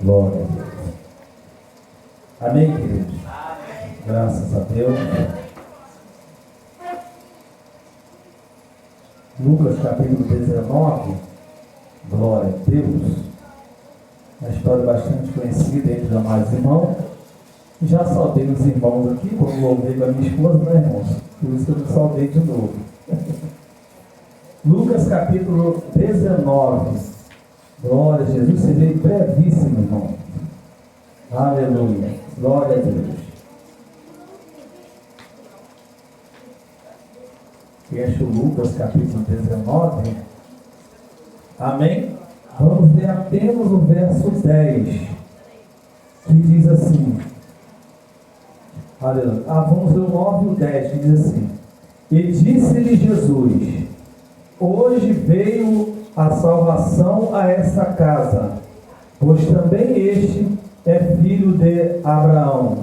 Glória a Deus. Amém, queridos? Amém. Graças a Deus. Lucas capítulo 19. Glória a Deus. Uma história bastante conhecida entre os amados irmãos. Já saudei os irmãos aqui, quando louvei com a minha esposa, né, irmãos? Por isso que eu me saudei de novo. Lucas capítulo 19. Glória a Jesus, seja brevíssimo, irmão. Aleluia. Glória a Deus. Fecha o Lucas capítulo 19. Amém? Vamos ler apenas o verso 10, que diz assim. Aleluia. Vamos ler o 9 e o 10, que diz assim. E disse-lhe Jesus: hoje veio a salvação a esta casa, pois também este é filho de Abraão,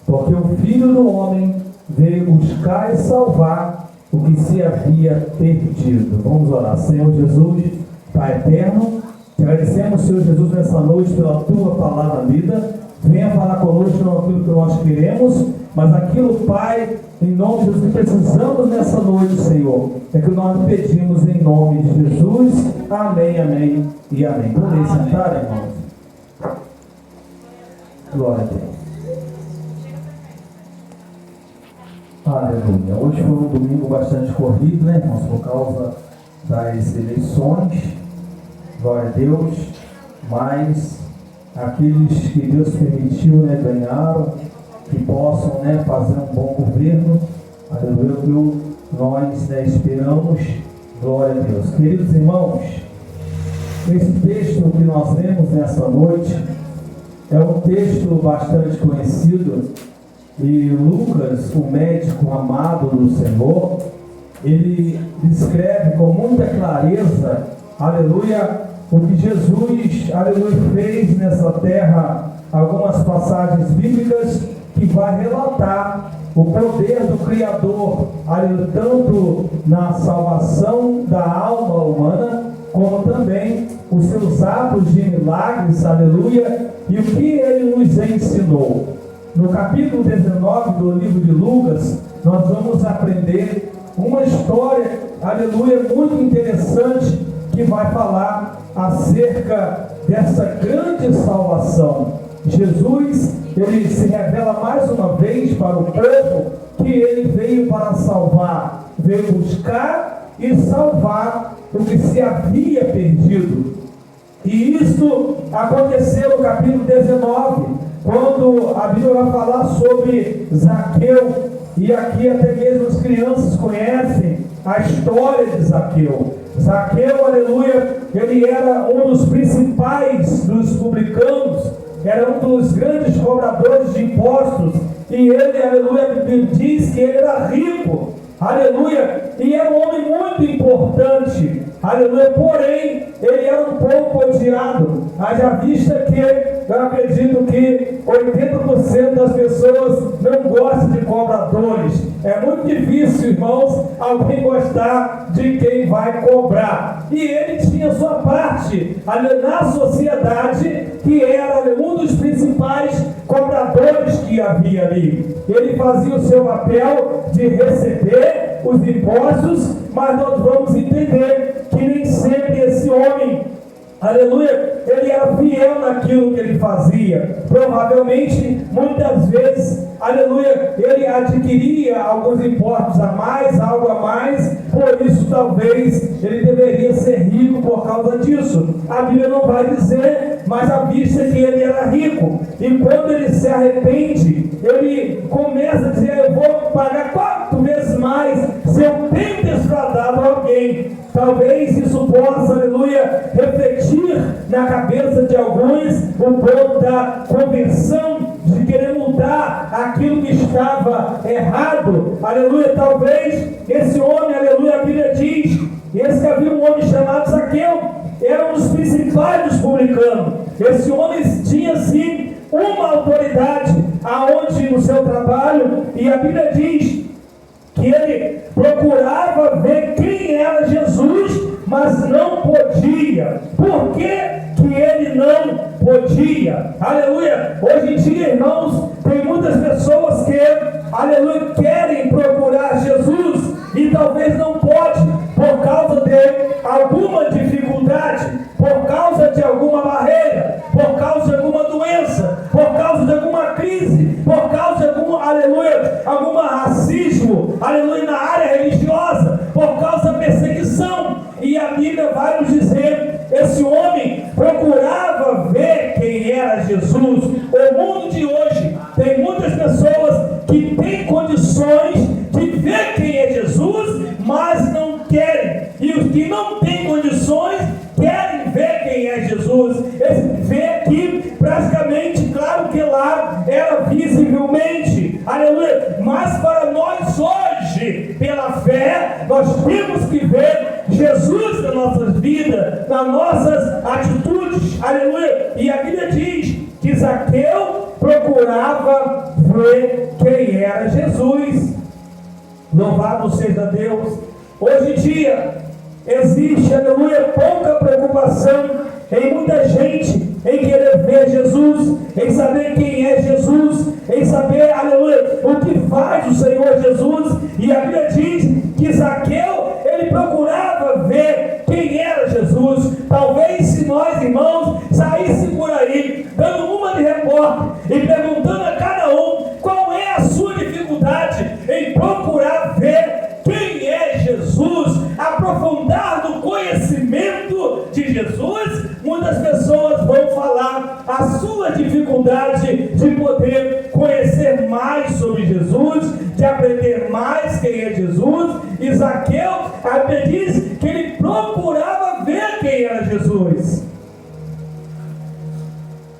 porque o Filho do Homem veio buscar e salvar o que se havia perdido. Vamos orar. Senhor Jesus, Pai eterno, te agradecemos, Senhor Jesus, nessa noite pela tua palavra vida. Venha falar conosco não aquilo que nós queremos, mas aquilo, Pai, em nome de Jesus, que precisamos nessa noite, Senhor, é que nós pedimos em nome de Jesus. Amém, amém e amém. Podem sentar, irmãos? Glória a Deus. Aleluia. Hoje foi um domingo bastante corrido, né, irmãos, por causa das eleições. Glória a Deus. Mas aqueles que Deus permitiu, né, ganharam, que possam, né, fazer um bom governo. Aleluia, que nós, né, esperamos. Glória a Deus. Queridos irmãos, esse texto que nós lemos nessa noite é um texto bastante conhecido, e Lucas, o médico amado do Senhor, ele descreve com muita clareza, aleluia, o que Jesus, aleluia, fez nessa terra. Algumas passagens bíblicas que vai relatar o poder do Criador, aleluia, tanto na salvação da alma humana, como também os seus atos de milagres, aleluia, e o que ele nos ensinou. No capítulo 19 do livro de Lucas, nós vamos aprender uma história, aleluia, muito interessante, que vai falar acerca dessa grande salvação. Jesus, ele se revela mais uma vez para o povo que ele veio para salvar, veio buscar e salvar o que se havia perdido. E isso aconteceu no capítulo 19, quando a Bíblia vai falar sobre Zaqueu, e aqui até mesmo as crianças conhecem a história de Zaqueu. Zaqueu, aleluia, ele era um dos principais dos publicanos, era um dos grandes cobradores de impostos, e ele, aleluia, diz que ele era rico, aleluia, e era um homem muito importante, aleluia, porém, ele era um pouco odiado, haja vista que eu acredito que 80% das pessoas não gostam de cobradores. É muito difícil, irmãos, alguém gostar de quem vai cobrar. E ele tinha sua parte na sociedade, que era um dos principais cobradores que havia ali. Ele fazia o seu papel de receber os impostos, mas nós vamos entender que nem sempre esse homem, aleluia, ele era fiel naquilo que ele fazia. Provavelmente, muitas vezes, aleluia, ele adquiria alguns impostos a mais, algo a mais, por isso talvez ele deveria ser rico por causa disso. A Bíblia não vai dizer, mas a vista é que ele era rico. E quando ele se arrepende, ele começa a dizer: eu vou pagar 4 vezes mais se eu tenho defraudado alguém. Talvez isso possa, aleluia, refletir na cabeça de alguns o ponto da conversão, de querer mudar aquilo que estava errado, aleluia. Talvez esse homem, aleluia, a Bíblia diz, esse havia um homem chamado Zaqueu, era um dos principais dos publicanos. Esse homem tinha sim uma autoridade aonde no seu trabalho, e a Bíblia diz que ele procurava ver quem era Jesus, mas não podia. Por que ele não podia? Aleluia! Hoje em dia, irmãos, tem muitas pessoas que, aleluia, querem procurar Jesus e talvez não pode, por causa de alguma dificuldade, por causa de alguma barreira, por causa de alguma doença, por causa de alguma crise, por causa de algum, aleluia, algum racismo, aleluia, na área religiosa, por causa da perseguição. E a Bíblia vai nos dizer, esse homem procurava ver quem era Jesus. O mundo de hoje tem muitas pessoas que têm condições de ver quem é Jesus, mas não querem. E os que não têm condições querem ver quem é Jesus. Esse ver aqui, praticamente, claro que lá era visivelmente, aleluia, mas para nós hoje, pela fé, nós temos que ver Jesus nas nossas vidas, nas nossas atitudes, aleluia. E a Bíblia diz que Zaqueu procurava ver quem era Jesus. Louvado seja Deus. Hoje em dia existe, aleluia, pouca preocupação em muita gente em querer ver Jesus, em saber quem é Jesus, em saber, aleluia, o que faz o Senhor Jesus. E a Bíblia diz que Zaqueu, ele procurava ver quem era Jesus. Talvez se nós, irmãos, saíssemos por aí, dando uma de repórter e perguntando a cada um qual é a sua dificuldade em procurar ver quem é Jesus, aprofundar no conhecimento de Jesus, muitas pessoas vão falar a sua dificuldade de poder conhecer mais sobre Jesus, de aprender mais quem é Jesus. E Zaqueu, a Bíblia diz que ele procurava ver quem era Jesus.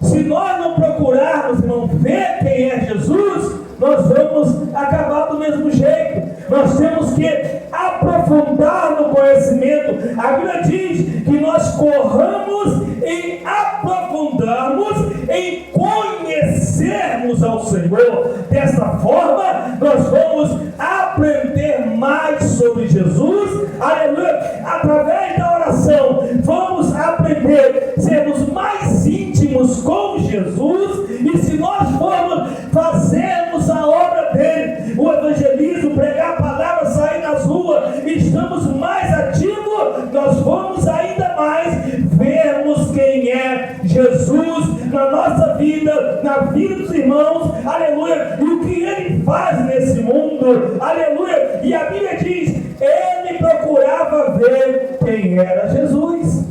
Se nós não procurarmos, irmão, ver quem é Jesus, nós vamos acabar do mesmo jeito. Nós temos que aprofundar no conhecimento. A Bíblia diz que nós corramos em aprofundarmos, em conhecermos ao Senhor. Dessa forma, nós vamos aprender mais sobre Jesus, aleluia, através da oração. Vamos aprender a sermos mais íntimos com Jesus, e se nós formos fazermos a obra dele, o evangelismo, pregar a palavra, sair nas ruas, estamos mais ativos, nós vamos ainda mais vermos quem é Jesus na nossa vida, na vida dos irmãos, aleluia, e o que ele faz nesse mundo, aleluia. E a Bíblia diz, ele procurava ver quem era Jesus.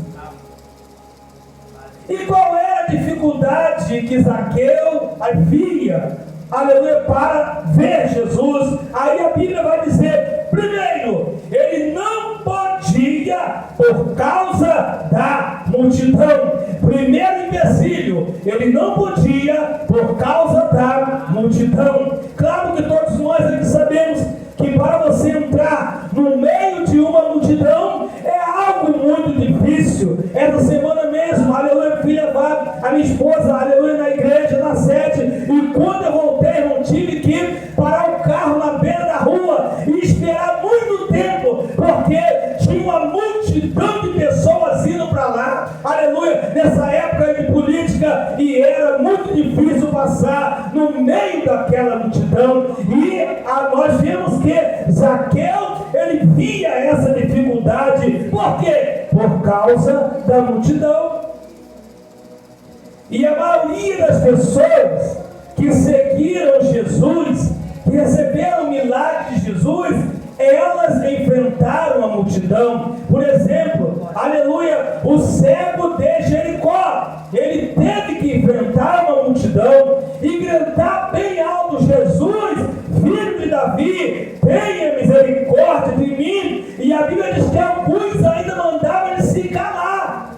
E qual era a dificuldade que Zaqueu havia, aleluia, para ver Jesus? Aí a Bíblia vai dizer, primeiro, ele não podia por causa da multidão. Primeiro empecilho, ele não podia por causa da multidão. Claro que todos nós aqui sabemos que para você entrar no meio de uma multidão é algo muito difícil. Essa semana mesmo, aleluia, eu fui levar a minha esposa, aleluia, na igreja, na sede, e quando eu voltei, não tive que parar o carro na beira da rua e esperar muito tempo, porque tinha uma multidão de pessoas indo para lá, aleluia, nessa época de política, e era muito difícil passar no meio daquela multidão. E nós vimos que Zaqueu, ele via essa dificuldade. Por quê? Por causa da multidão. E a maioria das pessoas que seguiram Jesus, que receberam o milagre de Jesus, elas enfrentaram a multidão. Por exemplo, aleluia, o cego de Jericó, ele teve que enfrentar uma multidão e gritar bem alto, Jesus, filho de Davi, tenha misericórdia de mim. E a Bíblia diz que alguns ainda mandavam ele se calar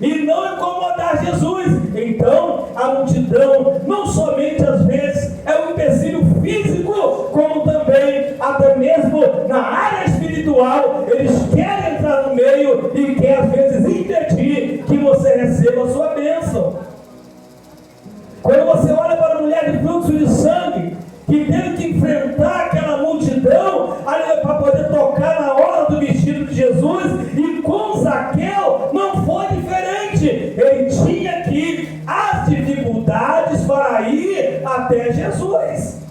e não incomodar Jesus. Então a multidão não somente às vezes é um empecilho físico, como também até mesmo na área espiritual. Eles querem entrar no meio e querem às vezes interferir ele tinha que as dificuldades para ir até Jesus.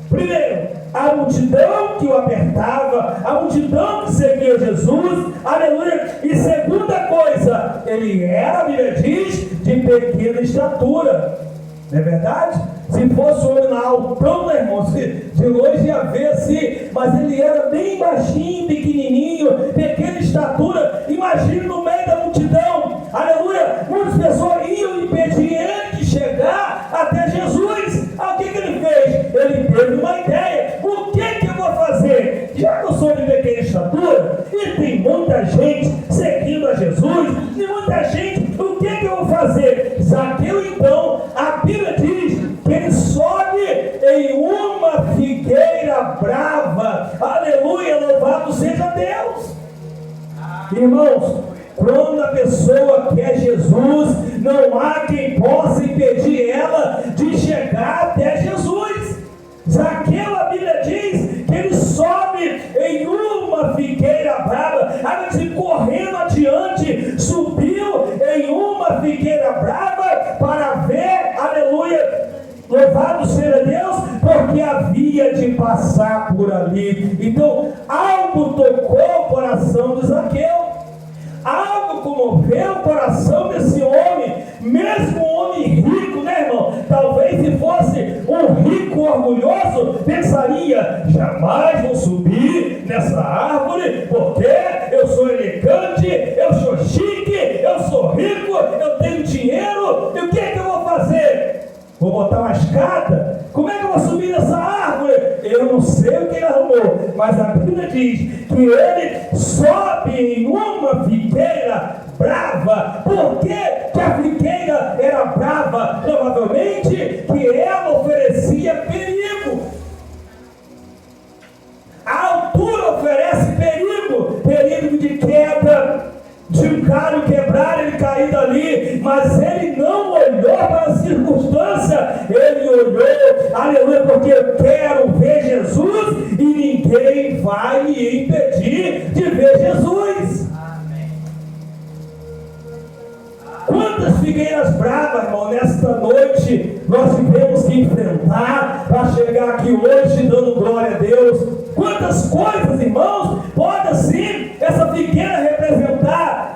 Primeiro, a multidão que o apertava, a multidão que seguia Jesus, aleluia. E segunda coisa, ele era, a Bíblia diz, de pequena estatura. Não é verdade? Se fosse um homem altão, né, irmão? De longe ia ver assim, mas ele era bem baixinho, pequenininho, pequena estatura. Imagine no meio da multidão, aleluia. Muitas pessoas iam impedir ele de chegar até Jesus. O que ele fez? Ele teve uma ideia. O que eu vou fazer? Já que eu sou de pequena estatura e tem muita gente seguindo a Jesus, e muita gente, o que eu vou fazer? Zaqueu, então, a Bíblia diz que ele sobe em uma figueira brava. Aleluia, louvado seja Deus. Irmãos, quando a pessoa quer Jesus, não há quem possa impedir ela de chegar até Jesus. Zaqueu, a Bíblia diz que ele sobe em uma figueira brava. A Bíblia diz, correndo adiante, subiu em uma figueira brava para ver, aleluia, louvado seja Deus, porque havia de passar por ali. Então, algo tocou o coração de Zaqueu, algo comoveu o coração desse homem, mesmo um homem rico, né, irmão? Talvez se fosse um rico orgulhoso, pensaria, jamais vou subir nessa árvore, porque eu sou elegante, eu sou chique, eu sou rico, eu tenho dinheiro, e o que eu vou fazer? Vou botar uma escada? Como é que eu vou subir nessa árvore? Eu não sei o que ele arrumou, mas a Bíblia diz que ele sobe em uma figueira brava. Por que a figueira era brava? Provavelmente que ela oferecia perigo. A altura oferece perigo, perigo de queda, de um galho quebrar, ele cair dali, mas ele não olhou para a circunstância, ele olhou, aleluia, porque eu quero ver Jesus e ninguém vai me impedir de ver Jesus. Amém. Quantas figueiras bravas, irmão, nesta noite nós tivemos que enfrentar para chegar aqui hoje dando glória a Deus. Quantas coisas, irmãos, pode assim essa figueira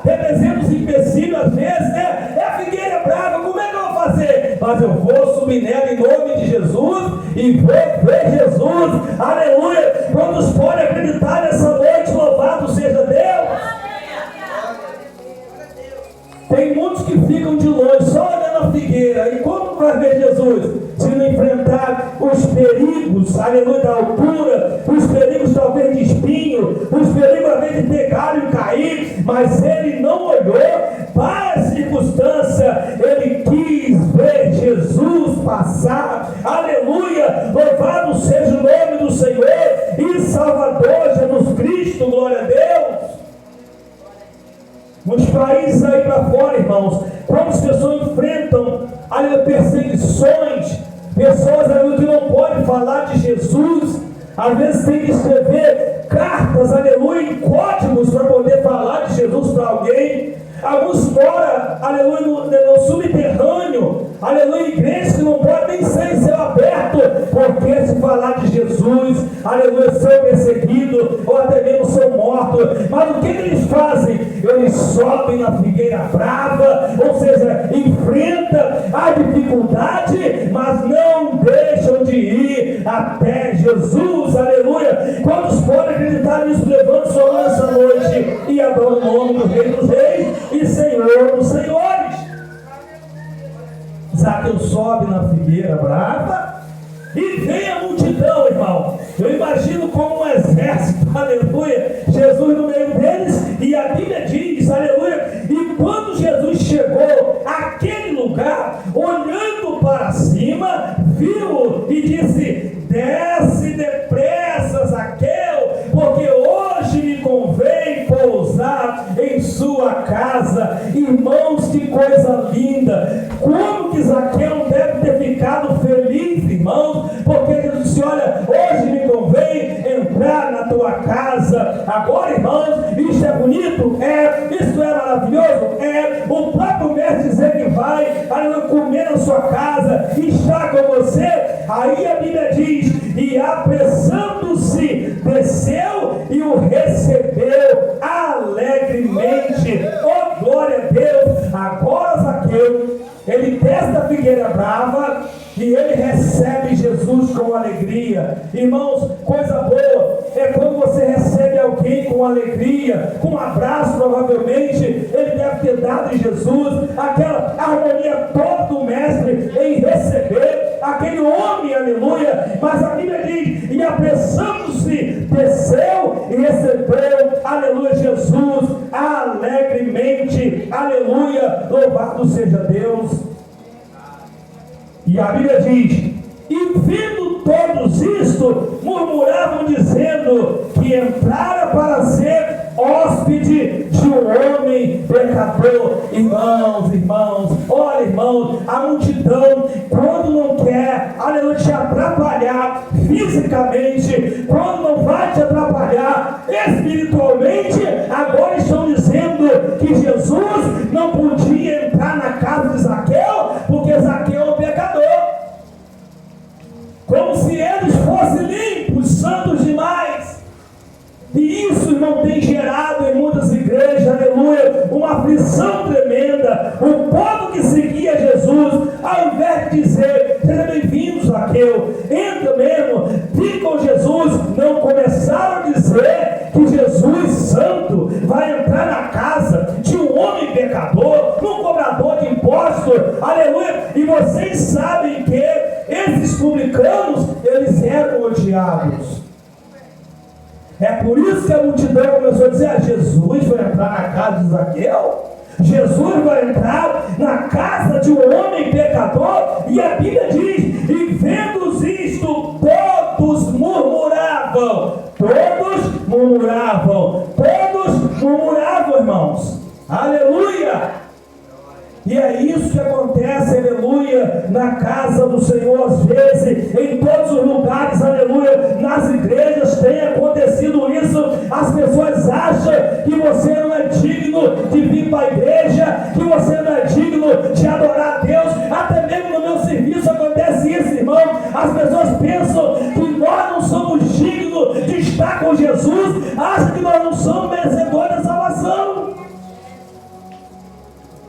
representa os empecilhos às vezes, né? É a figueira brava, como é que eu vou fazer? Mas eu vou subir nela em nome de Jesus e vou ver Jesus, aleluia. Quantos podem acreditar nessa noite? Louvado seja Deus. Tem muitos que ficam de longe, só olhando a figueira. E como vai ver Jesus? Se não enfrentar os perigos, aleluia, da altura, os perigos talvez de espinho, os perigos às vezes de ter galho e cair, mas ele não olhou para a circunstância, ele quis ver Jesus passar, aleluia, louvado seja o nome do Senhor e Salvador Jesus Cristo, glória a Deus. Nos países aí para fora, irmãos, quando as pessoas enfrentam perseguições, pessoas ali que não podem falar de Jesus, às vezes tem que escrever cartas, aleluia, em códigos para poder falar de Jesus para alguém. Alguns moram, aleluia, no subterrâneo, aleluia, igrejas que não podem nem ser em céu aberto, porque se falar de Jesus, aleluia, são perseguidos, ou até mesmo são mortos. Mas o que eles fazem? Eles sobem na figueira brava, ou seja, enfrenta a dificuldade, mas não deixam de ir até Jesus, aleluia. Quantos podem acreditar nisso? Levante sua mão essa noite e adora o nome do Rei dos Reis e Senhor dos Senhores. Zaqueu sobe na figueira brava e vem a multidão, irmão. Eu imagino como um exército, aleluia, Jesus no meio deles, e a Bíblia diz, aleluia, e quando Jesus chegou àquele lugar, olhando para cima, viu e disse: desce depressa, Zaqueu, porque hoje me convém pousar em sua casa. Irmãos, que coisa linda! Como que Zaqueu deve ter ficado feliz, irmãos, porque ele disse: olha, hoje me convém entrar na tua casa. Agora, irmãos, isso é bonito? É. Isso é maravilhoso? É. O próprio próprio mestre dizer que vai, aleluia, comer na sua casa, estar com você, aí a Bíblia diz, e apressando-se, desceu e o recebeu alegremente. Oh, glória a Deus! Agora Zaqueu, ele desce da figueira brava e ele recebe Jesus com alegria. Irmãos, coisa boa é quando você recebe alguém com alegria, com um abraço. Provavelmente ele deve ter dado em Jesus aquela harmonia toda do mestre em receber aquele homem, aleluia. Mas a Bíblia diz, e apressando-se, desceu e recebeu, aleluia, Jesus alegremente, aleluia, louvado seja Deus. E a Bíblia diz, e vendo todos isto, murmuravam dizendo que entrara para ser hóspede de um homem pecador. Irmãos, olha, irmãos, a multidão, quando não quer, aleluia, te atrapalhar fisicamente, quando não vai te atrapalhar espiritualmente, agora estão dizendo que Jesus não podia entrar na casa de Zaqueu, porque Zaqueu é um pecador. Como se eles fossem limpos, santos demais. E isso, irmão, tem gerado em muitas igrejas, aleluia, uma aflição tremenda. O povo que seguia Jesus, ao invés de dizer, seja bem-vindo, Zaqueu, entra mesmo, fica com Jesus, não começaram a dizer que Jesus santo vai entrar na casa de um homem pecador, um cobrador de impostos, aleluia. E vocês sabem que esses publicanos, eles eram odiados. É por isso que a multidão começou a dizer, Jesus vai entrar na casa de Zaqueu? Jesus vai entrar na casa de um homem pecador? E a Bíblia diz, e vendo isto, todos murmuravam, irmãos, aleluia. E é isso que acontece, aleluia, na casa do Senhor, às vezes, em todos os lugares, aleluia, nas igrejas tem acontecido isso. As pessoas acham que você não é digno de vir para a igreja, que você não é digno de adorar a Deus. Até mesmo no meu serviço acontece isso, irmão. As pessoas pensam que nós não somos dignos de estar com Jesus, acham que nós não somos merecedores da salvação.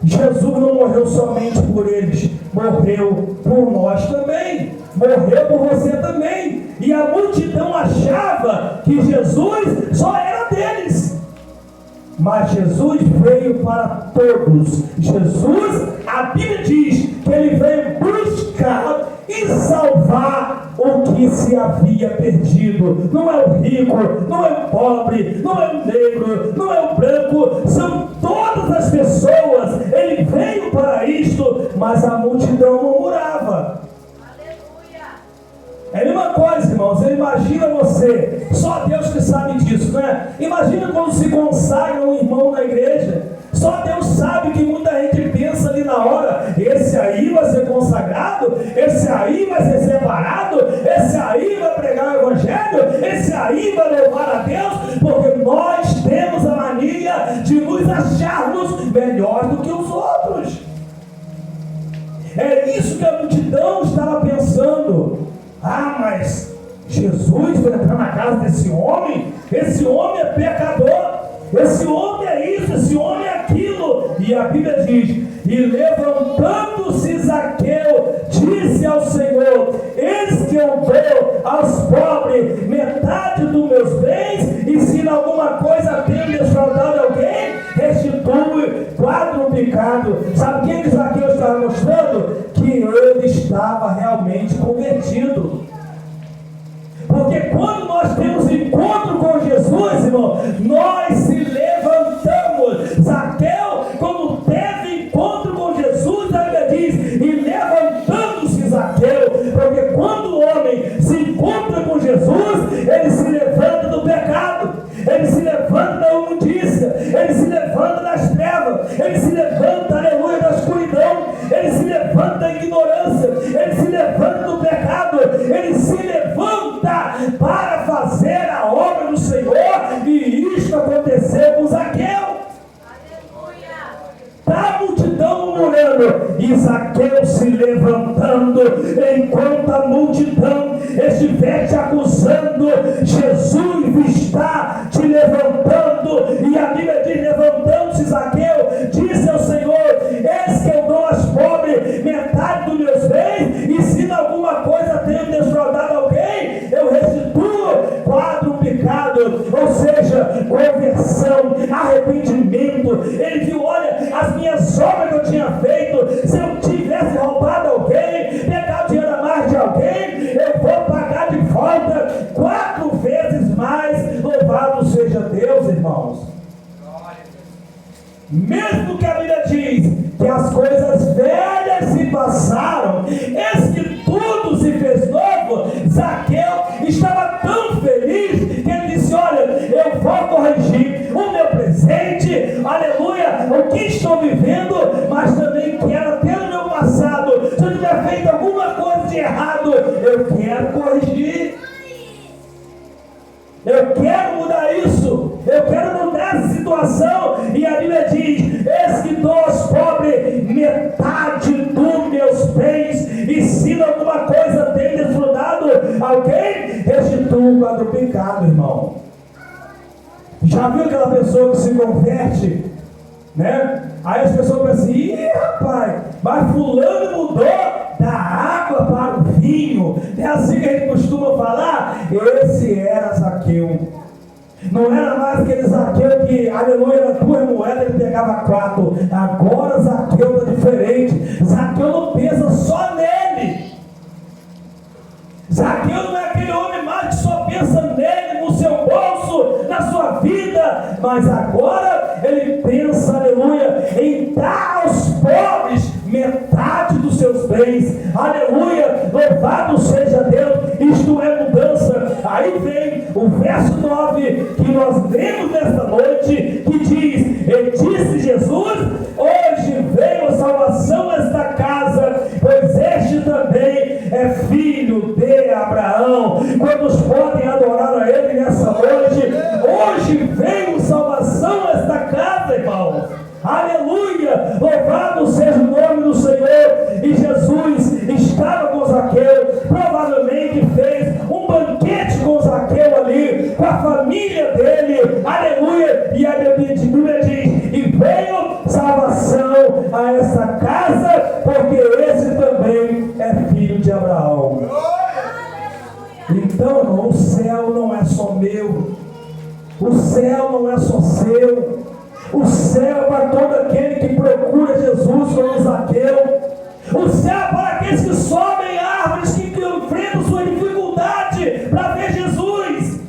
Jesus não morreu somente por eles, morreu por nós também, morreu por você também. E a multidão achava que Jesus só era deles, mas Jesus veio para todos. Jesus, a Bíblia diz que ele veio buscar e salvar o que se havia perdido. Não é o rico, não é o pobre, não é o negro, não é o branco, são todas as pessoas. Ele veio para isto, mas a multidão murmurava. É a mesma coisa, irmãos. Imagina você, só Deus que sabe disso, né? Imagina quando se consagra um irmão na igreja. Só Deus sabe que muita gente pensa ali na hora, esse aí vai ser consagrado, esse aí vai ser separado, esse aí vai pregar o evangelho, esse aí vai louvar a Deus, porque nós temos a mania de nos acharmos melhor do que os outros. É isso que a multidão estava pensando. Ah, mas Jesus vai entrar na casa desse homem? Esse homem é pecador, esse homem é isso, esse homem é aquilo. E a Bíblia diz, e levantando-se Zaqueu, disse ao Senhor, eis que eu dou aos pobres metade dos meus bens, e se em alguma coisa tenho defraudado alguém, restitui quadruplicado. Sabe o que Zaqueu estava mostrando? Que ele estava realmente convertido. Porque quando nós temos encontro com Jesus, irmão, nós se levantamos. Zaqueu, quando teve encontro com Jesus, a Bíblia diz, e levantando-se Zaqueu, porque quando o homem se encontra com Jesus, ele se levanta do pecado, ele se levanta da imundícia, ele se levanta das trevas, ele se levanta, aleluia, da escuridão, ele se levanta da ignorância, ele se levanta do pecado, ele se levanta para fazer a obra do Senhor. E isto aconteceu com Zaqueu. Aleluia. A multidão murmurando, e Zaqueu se levantando, enquanto a multidão estiver te acusando, Jesus está te levantando. E a Bíblia diz: levantando-se Zaqueu, disse ao Senhor: eis que eu dou aos pobres metade dos meus bens, e se em alguma coisa tenho defraudado alguém, eu restituo quadruplicado. Ou seja, conversão, arrependimento. Ele viu: olha, as minhas obras que eu tinha feito, se eu tivesse roubado alguém, pegado dinheiro a mais de alguém, eu vou pagar de volta 4 vezes mais. Louvado seja Deus, irmãos. Mesmo que a Bíblia diz que as coisas velhas se passaram, eis que tudo se fez novo, Zaqueu estava tão feliz que ele disse: olha, eu vou corrigir o meu presente, aleluia, o que estou vivendo, mas também quero ter no meu passado. Se eu tiver feito alguma coisa de errado, eu quero corrigir. Eu quero mudar isso, eu quero mudar essa situação. E a Bíblia diz: eis que dou aos pobres metade dos meus bens, e se alguma coisa tem desfrutado alguém, restituo quadruplicado, irmão. Já viu aquela pessoa que se converte, né? Aí as pessoas pensam assim: ih, rapaz, mas fulano mudou da água para o vinho. É assim que a gente costuma falar. Esse era Zaqueu. Não era mais aquele Zaqueu que, aleluia, era 2 moedas, ele pegava 4. Agora Zaqueu está diferente. Zaqueu não pensa só nele. Zaqueu não é aquele homem mais que só pensa nele, no seu bolso, na sua vida. Mas agora ele pensa, aleluia, em dar aos pobres metade dos seus bens. Aleluia, louvado seja Deus. Isto é mudança. Aí vem o verso 9 que nós lemos nesta noite, que diz: e disse Jesus: hoje veio a salvação nesta casa, pois este também é filho de Abraão. Quantos podem adorar a Ele nessa noite? Hoje veio salvação nesta casa, irmão. Aleluia, louvado seja o nome do Senhor. E Jesus estava com Zaqueu, provavelmente fez um banquete com Zaqueu ali, com a família dele, aleluia. E a Bíblia diz: e veio salvação a essa casa, porque esse também é filho de Abraão. Então, irmão, o céu não é só meu, o céu não é só seu. O céu é para todo aquele que procura Jesus como Zaqueu. O céu é para aqueles que sobem árvores, que enfrentam sua dificuldade para ver Jesus.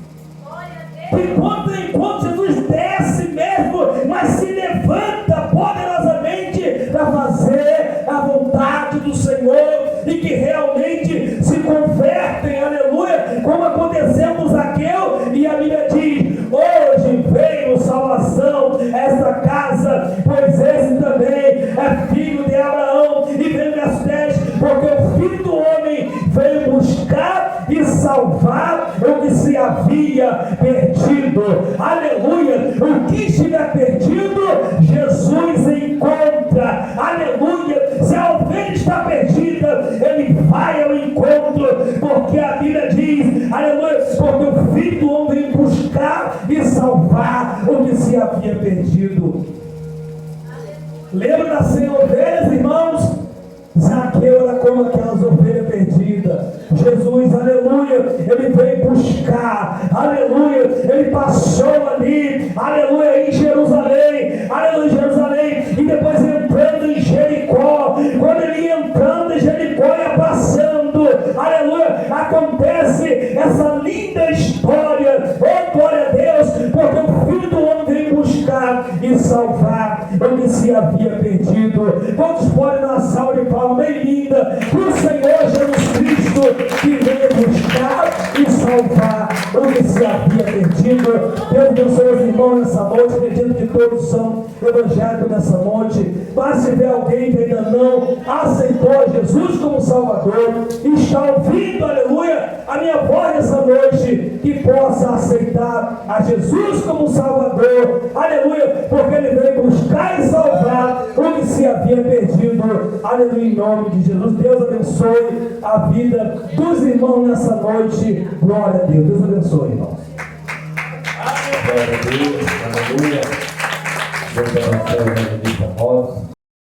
Enquanto Jesus desce mesmo, mas se levanta poderosamente para fazer a vontade do Senhor, e que realmente se convertem, aleluia, como aconteceu com Zaqueu. E a Bíblia diz: hoje veio salvação a esta casa, pois esse também é filho de Abraão. E vem o verso 10: porque o Filho do Homem veio buscar e salvar o que se havia perdido. Aleluia, o que estiver perdido, Jesus encontra. Aleluia, se a ovelha está perdida, ele vai ao encontro, porque a Bíblia diz, aleluia, porque o Filho do Homem veio buscar e salvar o que se havia perdido. Lembra das 100 ovelhas, irmãos? Zaqueu era como aquelas ovelhas perdidas. Jesus, aleluia, ele veio buscar, aleluia, ele passou ali, aleluia, em Jerusalém, aleluia, Jerusalém, e depois entrando em Jericó. Quando ele ia entrando em Jericó, ia passando, aleluia, acontece essa linda história. Oh, glória a Deus, porque o Filho do Homem veio buscar e salvar o que se havia perdido. Quantos podem dar uma salva de palmas bem linda do Senhor Jesus Cristo, que veio buscar e salvar o que se havia perdido? Deus abençoe os irmãos nessa noite. Acredito que todos são evangélicos nessa noite, mas se tiver alguém que ainda não aceitou Jesus como Salvador e está ouvindo, aleluia, a minha voz nessa noite, que possa aceitar a Jesus como Salvador, aleluia, porque ele veio buscar e salvar o que se havia perdido. aleluia, em nome de Jesus. Deus abençoe a vida dos irmãos nessa noite. Glória a Deus. Deus abençoe, irmãos. Glória a Deus, aleluia. Deus abençoe a vida de Rosa.